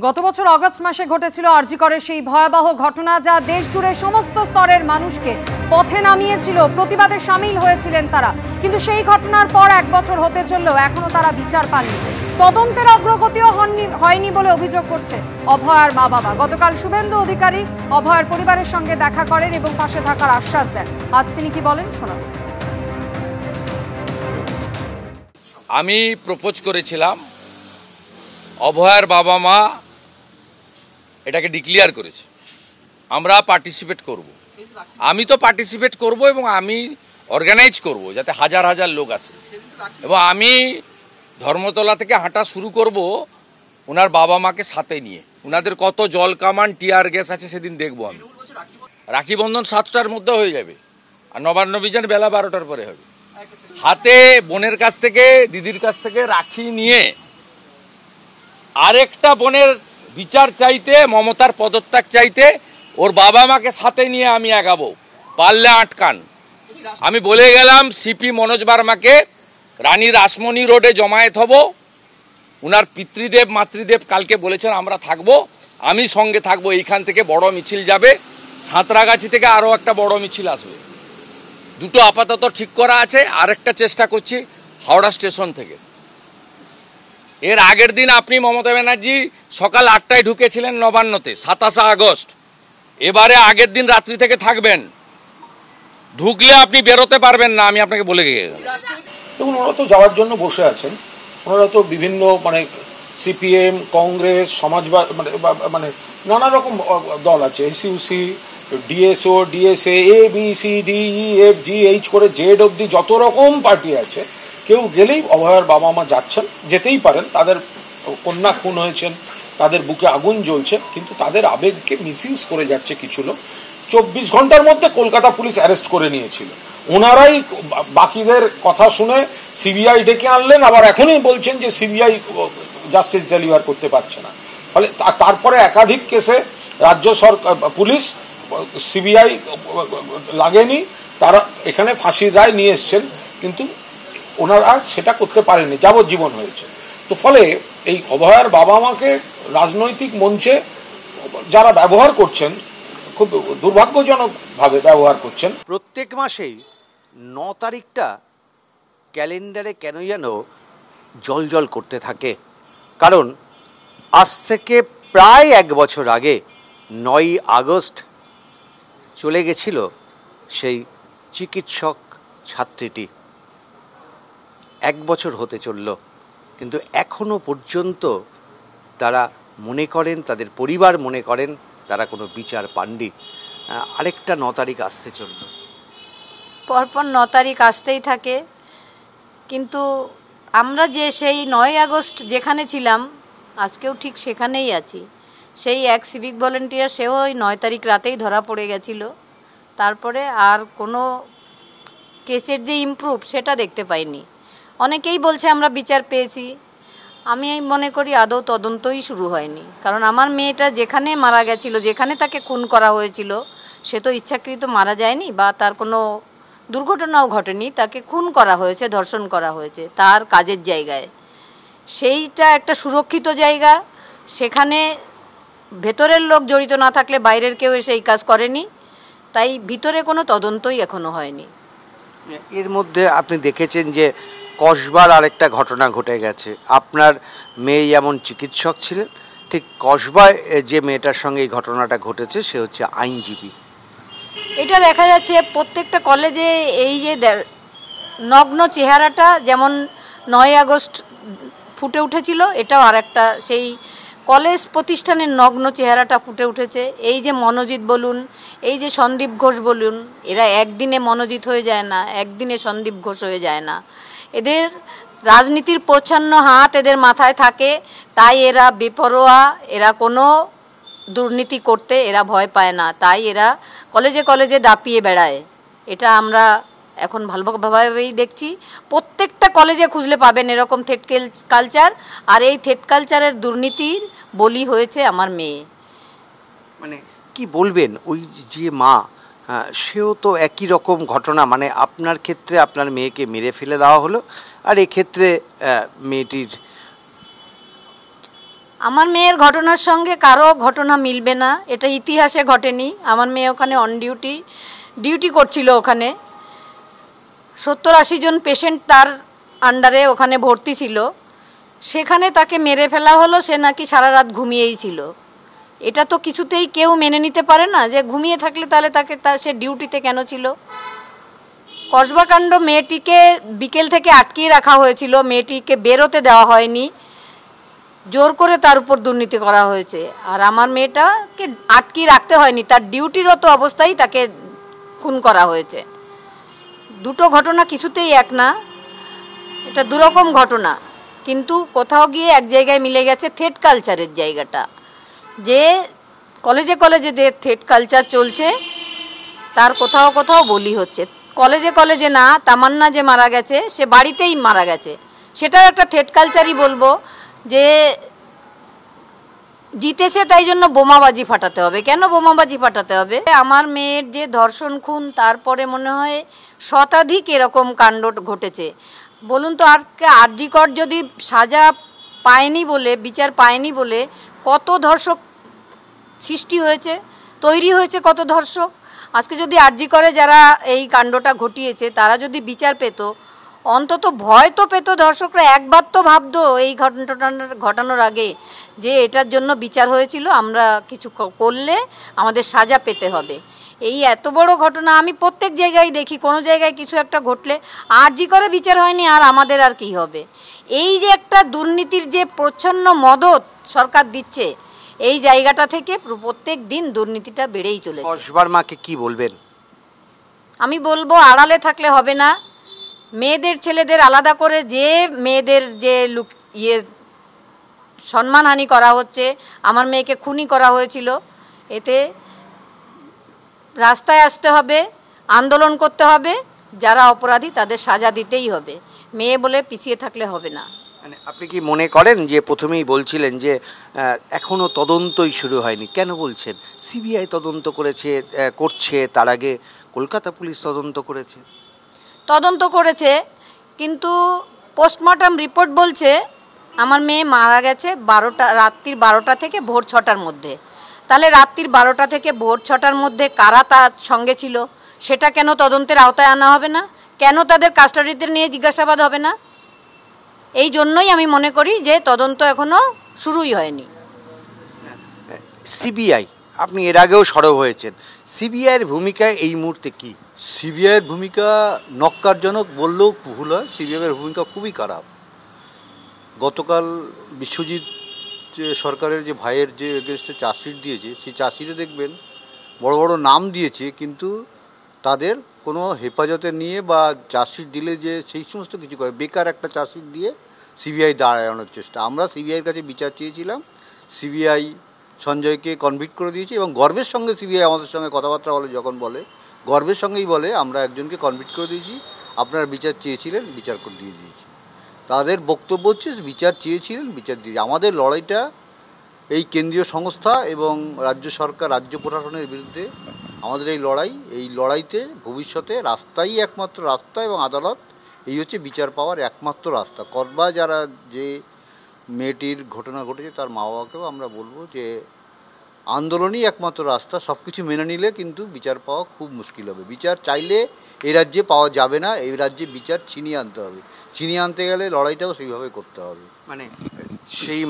গত বছর অগস্ট মাসে ঘটেছিল আরজি করের সেই ভয়াবহ ঘটনা, যা দেশ জুড়ে সমস্ত স্তরের মানুষকে পথে নামিয়েছিল। প্রতিবাদে সামিল হয়েছিলেন তারা, কিন্তু সেই ঘটনার পর 1 বছর হতে চললেও এখনো তারা বিচার পাননি। তদন্তের অগ্রগতিও হয়নি বলে অভিযোগ করছে অভয়ার মা বাবা। গতকাল শুভেন্দু অধিকারী অভয়ার পরিবারের সঙ্গে দেখা করেন এবং পাশে থাকার আশ্বাস দেন। আজ তিনি কি বলেন শোনাব। আমি প্রপোজ করেছিলাম, অভয়ার বাবা মা এটাকে ডিক্লেয়ার করেছে, আমরা পার্টিসিপেট করব। আমি তো পার্টিসিপেট করব এবং আমি অর্গানাইজ করব যাতে হাজার হাজার লোক আসে, এবং আমি ধর্মতলা থেকে হাঁটা শুরু করব ওনার বাবা মাকে সাথে নিয়ে। ওনাদের কত জল কামান টিয়ার গ্যাস আছে সেদিন দেখব। আমি রাখি বন্ধন 7টার মধ্যে হয়ে যাবে, আর নবান্ন অভিযান বেলা 12টার পরে হবে। হাতে বোনের কাছ থেকে, দিদির কাছ থেকে রাখি নিয়ে আরেকটা বোনের বিচার চাইতে, মমতার পদত্যাগ চাইতে ওর বাবা মাকে সাথে নিয়ে আমি আগাবো। পারলে আটকান। আমি বলে গেলাম সিপি মনোজ বার্মাকে, রানী রাসমণি রোডে জমায়েত হব। উনার পিতৃদেব মাতৃদেব কালকে বলেছেন আমরা থাকবো, আমি সঙ্গে থাকবো। এইখান থেকে বড় মিছিল যাবে, সাঁতরাগাছি থেকে আরও একটা বড় মিছিল আসবে। দুটো আপাতত ঠিক করা আছে, আরেকটা চেষ্টা করছি হাওড়া স্টেশন থেকে। এর আগের দিন আপনি মমতা ব্যানার্জি সকাল 8টায় ঢুকেছিলেন নবান্নতে, 27 আগস্ট। এবারে আগের দিন রাত্রি থেকে থাকবেন, ঢুকলে আপনি বেরোতে পারবেন না, আমি আপনাকে বলে গেলাম। দেখুন, ওনারা তো যাওয়ার জন্য বসে আছেন। ওনারা তো বিভিন্ন সিপিএম, কংগ্রেস, সমাজবাদ মানে নানা রকম দল আছে, SUC, DSO, DSA, A B C D E F G H করে জেড অব্দি যত রকম পার্টি আছে, কেউ গেলেই অভয়ার বাবা মা যাচ্ছেন, যেতেই পারেন। তাদের কন্যা খুন হয়েছেন, তাদের বুকে আগুন জ্বলছে, কিন্তু তাদের আবেগকে মিসইউজ করে যাচ্ছে কিছু লোক। 24 ঘন্টার মধ্যে কলকাতা পুলিশ অ্যারেস্ট করে নিয়েছিল। ওনারাই বাকিদের কথা শুনে সিবিআই ডেকে আনলেন, আবার এখনই বলছেন যে সিবিআই জাস্টিস ডেলিভার করতে পারছে না। ফলে তারপরে একাধিক কেসে রাজ্য সরকার, পুলিশ, সিবিআই লাগেনি, তারা এখানে ফাঁসির রায় নিয়ে এসছেন, কিন্তু ওনারা সেটা করতে পারেনি, যাবজ্জীবন হয়েছে। তো ফলে এই অভয়ার বাবা মাকে রাজনৈতিক মঞ্চে যারা ব্যবহার করছেন, খুব দুর্ভাগ্যজনকভাবে ব্যবহার করছেন। প্রত্যেক মাসেই 9 তারিখটা ক্যালেন্ডারে কেন যেন জল করতে থাকে, কারণ আজ থেকে প্রায় 1 বছর আগে 9ই আগস্ট চলে গেছিল সেই চিকিৎসক ছাত্রীটি। 1 বছর হতে চলল, কিন্তু এখনো পর্যন্ত তারা মনে করেন, তাদের পরিবার মনে করেন তারা কোনো বিচার পাননি। আরেকটা 9 তারিখ আসতে চলল, পরপর 9 তারিখ আসতেই থাকে। কিন্তু আমরা যে সেই 9ই আগস্ট যেখানে ছিলাম, আজকেও ঠিক সেখানেই আছি। সেই এক সিভিক ভলেন্টিয়ার, সেও ওই 9 তারিখ রাতেই ধরা পড়ে গেছিল। তারপরে আর কোনো কেসের যে ইমপ্রুভ সেটা দেখতে পাইনি। অনেকেই বলছে আমরা বিচার পেয়েছি, আমি মনে করি আদৌ তদন্তই শুরু হয়নি। কারণ আমার মেয়েটা যেখানে মারা গেছিল, যেখানে তাকে খুন করা হয়েছিল, সে তো ইচ্ছাকৃত মারা যায়নি বা তার কোনো দুর্ঘটনাও ঘটেনি। তাকে খুন করা হয়েছে, ধর্ষণ করা হয়েছে তার কাজের জায়গায়। সেইটা একটা সুরক্ষিত জায়গা, সেখানে ভেতরের লোক জড়িত না থাকলে বাইরের কেউ এসে এই কাজ করেনি, তাই ভিতরে কোনো তদন্তই এখনো হয়নি। এর মধ্যে আপনি দেখেছেন যে কসবার আরেকটা ঘটনা ঘটে গেছে। আপনার মেয়ে যেমন চিকিৎসক ছিলেন, ঠিক কসবায় যে মেয়েটার সঙ্গে এই ঘটনাটা ঘটেছে সে হচ্ছে আইনজীবী। এটা দেখা যাচ্ছে প্রত্যেকটা কলেজে এই যে নগ্ন চেহারাটা যেমন 9ই আগস্ট ফুটে উঠেছিল, এটাও আর একটা সেই কলেজ প্রতিষ্ঠানের নগ্ন চেহারাটা ফুটে উঠেছে। এই যে মনোজিৎ বলুন, এই যে সন্দীপ ঘোষ বলুন, এরা একদিনে মনোজিৎ হয়ে যায় না, একদিনে সন্দীপ ঘোষ হয়ে যায় না। এদের রাজনীতির প্রচ্ছন্ন হাত এদের মাথায় থাকে, তাই এরা বেপরোয়া, এরা কোনো দুর্নীতি করতে এরা ভয় পায় না, তাই এরা কলেজে কলেজে দাপিয়ে বেড়ায়। এটা আমরা এখন ভালোভাবেই দেখছি। প্রত্যেকটা কলেজে খুঁজলে পাবেন এরকম থেট কালচার, আর এই থেট কালচারের দুর্নীতির বলি হয়েছে আমার মেয়ে। মানে কি বলবেন, ওই যে মা, সেও তো একই রকম ঘটনা, মানে আপনার ক্ষেত্রে আপনার মেয়েকে মেরে ফেলে দেওয়া হলো, আর এক্ষেত্রে মেয়েটির আমার মেয়ের ঘটনার সঙ্গে কারো ঘটনা মিলবে না, এটা ইতিহাসে ঘটেনি। আমার মেয়ে ওখানে অন ডিউটি করছিল, ওখানে 70-80 জন পেশেন্ট তার আন্ডারে ওখানে ভর্তি ছিল, সেখানে তাকে মেরে ফেলা হলো। সে নাকি সারা রাত ঘুমিয়েই ছিল। এটা তো কিছুতেই কেউ মেনে নিতে পারে না যে ঘুমিয়ে থাকলে তাহলে সে ডিউটিতে কেন ছিল। কসবাকাণ্ড, মেয়েটিকে বিকেল থেকে আটকিয়ে রাখা হয়েছিল, মেয়েটিকে বেরোতে দেওয়া হয়নি, জোর করে তার উপর দুর্নীতি করা হয়েছে। আর আমার মেয়েটাকে আটকিয়ে রাখতে হয়নি, তার ডিউটিরত অবস্থায় তাকে খুন করা হয়েছে। দুটো ঘটনা কিছুতেই এক না, এটা দুরকম ঘটনা। কিন্তু কোথাও গিয়ে এক জায়গায় মিলে গেছে থ্রেড কালচারের জায়গাটা, যে কলেজে কলেজে যে থ্রেড কালচার চলছে তার কোথাও কোথাও বলি হচ্ছে। কলেজে কলেজে না, তামান্না যে মারা গেছে সে বাড়িতেই মারা গেছে, সেটাও একটা থ্রেড কালচারই বলবো, যে জিতেছে তাই জন্য বোমাবাজি ফাটাতে হবে। কেন বোমাবাজি ফাটাতে হবে? আমার মেয়ের যে ধর্ষণ খুন, তারপরে মনে হয় শতাধিক এরকম কাণ্ড ঘটেছে। বলুন তো, আরজি কর যদি সাজা পায়নি বলে, বিচার পায়নি বলে কত ধর্ষক সৃষ্টি হয়েছে, তৈরি হয়েছে কত ধর্ষক। আজকে যদি আরজি করে যারা এই কাণ্ডটা ঘটিয়েছে তারা যদি বিচার পেত, অন্তত ভয় তো পেত ধর্ষকরা। একবার তো ভাবতো এই ঘটানোর আগে যে এটার জন্য বিচার হয়েছিল, আমরা কিছু করলে আমাদের সাজা পেতে হবে। এই এত বড় ঘটনা আমি প্রত্যেক জায়গায় দেখি, কোনো জায়গায় কিছু একটা ঘটলে আরজি করে বিচার হয়নি, আর আমাদের আর কি হবে। এই যে একটা দুর্নীতির যে প্রচ্ছন্ন মদত সরকার দিচ্ছে, এই জায়গাটা থেকে প্রত্যেক দিন দুর্নীতিটা বেড়েই চলেছে। কসবার মাকে কি বলবেন? আমি বলবো আড়ালে থাকলে হবে না। মেয়েদের ছেলেদের আলাদা করে যে মেয়েদের যে সম্মানহানি করা হচ্ছে, আমার মেয়েকে খুনি করা হয়েছিল, এতে রাস্তায় আসতে হবে, আন্দোলন করতে হবে, যারা অপরাধী তাদের সাজা দিতেই হবে। মেয়ে বলে পিছিয়ে থাকলে হবে না। মানে আপনি কি মনে করেন যে প্রথমেই বলছিলেন যে এখনো তদন্তই শুরু হয়নি, কেন বলছেন? সিবিআই তদন্ত করছে, তার আগে কলকাতা পুলিশ তদন্ত করেছে, কিন্তু পোস্টমর্টম রিপোর্ট বলছে আমার মেয়ে মারা গেছে রাত্রির 12টা থেকে ভোর 6টার মধ্যে। তাহলে রাত্রির 12টা থেকে ভোর 6টার মধ্যে কারা তার সঙ্গে ছিল সেটা কেন তদন্তের আওতায় আনা হবে না? কেন তাদের কাস্টাডিতে নিয়ে জিজ্ঞাসাবাদ হবে না? এই জন্যই আমি মনে করি যে তদন্ত এখনো শুরুই হয়নি। সিবিআই, আপনি এর আগেও সরব হয়েছেন, সিবিআইয়ের ভূমিকা এই মুহূর্তে কি? সিবিআইয়ের ভূমিকা নক্কারজনক বললেও ভুল হয়। সিবিআইয়ের ভূমিকা খুবই খারাপ। গতকাল বিশ্বজিৎ সরকারের যে ভাইয়ের যে এগেনস্টে চার্জশিট দিয়েছে, সেই চার্জশিটে দেখবেন বড় বড় নাম দিয়েছে, কিন্তু তাদের কোনো হেফাজতে নিয়ে বা চার্জশিট দিলে যে সেই সমস্ত কিছু করে, বেকার একটা চার্জশিট দিয়ে সিবিআই দাঁড়ানোর চেষ্টা। আমরা সিবিআইয়ের কাছে বিচার চেয়েছিলাম, সিবিআই সঞ্জয়কে কনভিক্ট করে দিয়েছে, এবং গর্বের সঙ্গে সিবিআই আমাদের সঙ্গে কথাবার্তা বলে, যখন বলে গর্বের সঙ্গেই বলে আমরা একজনকে কনভিক্ট করে দিয়েছি, আপনারা বিচার চেয়েছিলেন, বিচার করে দিয়ে দিয়েছি। তাদের বক্তব্য হচ্ছে বিচার চেয়েছিলেন, বিচার দিয়ে। আমাদের লড়াইটা এই কেন্দ্রীয় সংস্থা এবং রাজ্য সরকার, রাজ্য প্রশাসনের বিরুদ্ধে আমাদের এই লড়াইতে ভবিষ্যতে রাস্তাই একমাত্র রাস্তা, এবং আদালত এই হচ্ছে বিচার পাওয়ার একমাত্র রাস্তা। কসবা যারা যে মেয়েটির ঘটনা ঘটেছে তার মা বাবাকেও আমরা বলবো যে আন্দোলনই একমাত্র রাস্তা। সব কিছু মেনে নিলে কিন্তু বিচার পাওয়া খুব মুশকিল হবে। বিচার চাইলে এই রাজ্যে পাওয়া যাবে না, এই রাজ্যে বিচার ছিনিয়ে আনতে হবে। ছিনিয়ে আনতে গেলে লড়াইটাও সেইভাবে করতে হবে। মানে সেই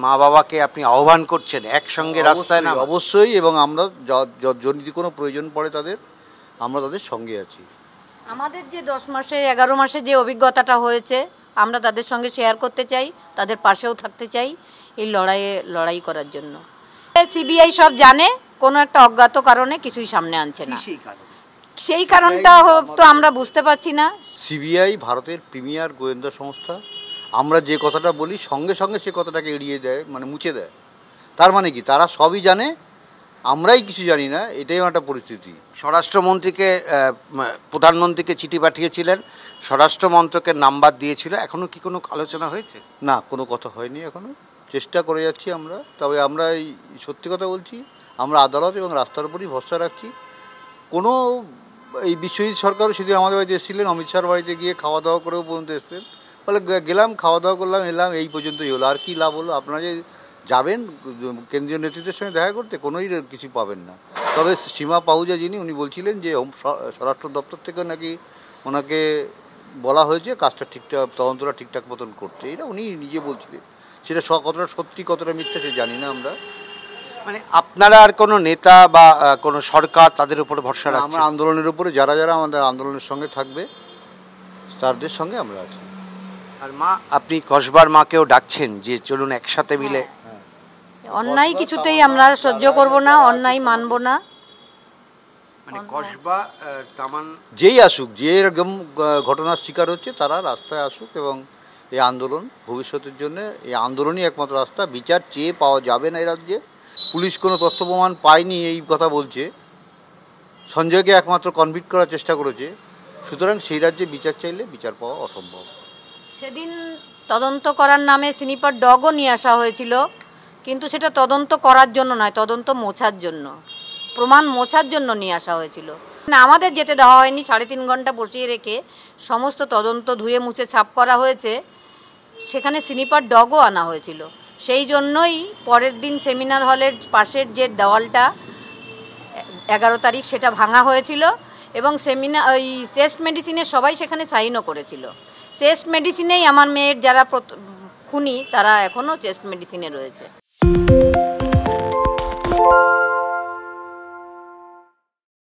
মা বাবাকে আপনি আহ্বান করছেন একসঙ্গে রাস্তায় না? অবশ্যই, এবং আমরা যদি কোনো প্রয়োজন পড়ে আমরা তাদের সঙ্গে আছি। আমাদের যে 10 মাসে 11 মাসে যে অভিজ্ঞতাটা হয়েছে আমরা তাদের সঙ্গে শেয়ার করতে চাই, তাদের পাশেও থাকতে চাই এই লড়াই করার জন্য। সিবিআই সব জানে, কোনো একটা অজ্ঞাত কারণে কিছুই সামনে আনছে না। সেই কারণটা তো আমরা বুঝতে পারছি না। সিবিআই ভারতের প্রিমিয়ার গোয়েন্দা সংস্থা। আমরা যে কথাটা বলি সঙ্গে সঙ্গে সে কথাটাকে এড়িয়ে দেয়, মানে মুছে দেয়। তার মানে কি, তারা সবই জানে, আমরাই কিছু জানি না, এটাই একটা পরিস্থিতি। স্বরাষ্ট্রমন্ত্রীকে প্রধানমন্ত্রীকে চিঠি পাঠিয়েছিলেন, স্বরাষ্ট্র মন্ত্রকের নাম্বার দিয়েছিল, এখনও কি কোনো আলোচনা হয়েছে? না, কোনো কথা হয়নি এখনও। চেষ্টা করে যাচ্ছি আমরা। তবে আমরা এই সত্যি কথা বলছি, আমরা আদালত এবং রাস্তার উপরই ভরসা রাখছি। কোনো এই বিশ্বজিৎ সরকারও সেদিন আমাদের বাড়িতে এসেছিলেন, অমিত শাহর বাড়িতে গিয়ে খাওয়া দাওয়া করেও পর্যন্ত এসেছেন, বলে গেলাম, খাওয়া দাওয়া করলাম, এলাম, এই পর্যন্তই হলো। আর কি লাভ হলো? আপনারা যে যাবেন কেন্দ্রীয় নেতৃত্বের সঙ্গে দেখা করতে, কোনোই কিছু পাবেন না। তবে সীমা পাহুজা যিনি, উনি বলছিলেন যে স্বরাষ্ট্র দপ্তর থেকে নাকি ওনাকে বলা হয়েছে কাজটা ঠিকঠাক, তদন্তটা ঠিকঠাক মতন করতে। এটা উনি নিজে বলছিলেন। সেটা কতটা সত্যি কতটা মিথ্যা সে জানি না আমরা। মানে আপনারা আর কোনো নেতা বা কোনো সরকার তাদের উপরে ভরসা রাখছেন? আমরা আন্দোলনের উপরে যারা যারা আমাদের আন্দোলনের সঙ্গে থাকবে তাদের সঙ্গে আমরা আছি। আর মা, আপনি কসবার মাকেও ডাকছেন যে চলুন একসাথে মিলে? অন্যায় কিছুতেই আমরা সহ্য করব না, অন্যায় মানব না। মানে কসবা তামান যেই আসুক, যে এরকম ঘটনার শিকার হচ্ছে তারা রাস্তায় আসুক, এবং এই আন্দোলন ভবিষ্যতের জন্য, এই আন্দোলনই একমাত্র রাস্তা। বিচার চেয়ে পাওয়া যাবে না এই রাজ্যে। পুলিশ কোনো তথ্য প্রমাণ পায়নি এই কথা বলছে, সঞ্জয়কে একমাত্র কনভিক্ট করার চেষ্টা করেছে। সুতরাং সেই রাজ্যে বিচার চাইলে বিচার পাওয়া অসম্ভব। সেদিন তদন্ত করার নামে স্নিপার ডগও নিয়ে আসা হয়েছিল, কিন্তু সেটা তদন্ত করার জন্য নয়, তদন্ত মোছার জন্য, প্রমাণ মোছার জন্য নিয়ে আসা হয়েছিল। না, আমাদের যেতে দেওয়া হয়নি। 3.5 ঘন্টা বসিয়ে রেখে সমস্ত তদন্ত ধুয়ে মুছে ছাপ করা হয়েছে। সেখানে স্নিপার ডগও আনা হয়েছিল। সেই জন্যই পরের দিন সেমিনার হলের পাশের যে দেওয়ালটা 11 তারিখ সেটা ভাঙা হয়েছিল, এবং ওই চেস্ট মেডিসিনের সবাই সেখানে সাইনও করেছিল। চেস্ট মেডিসিনেই আমার মেয়ের যারা খুনি তারা এখনও চেস্ট মেডিসিনে রয়েছে।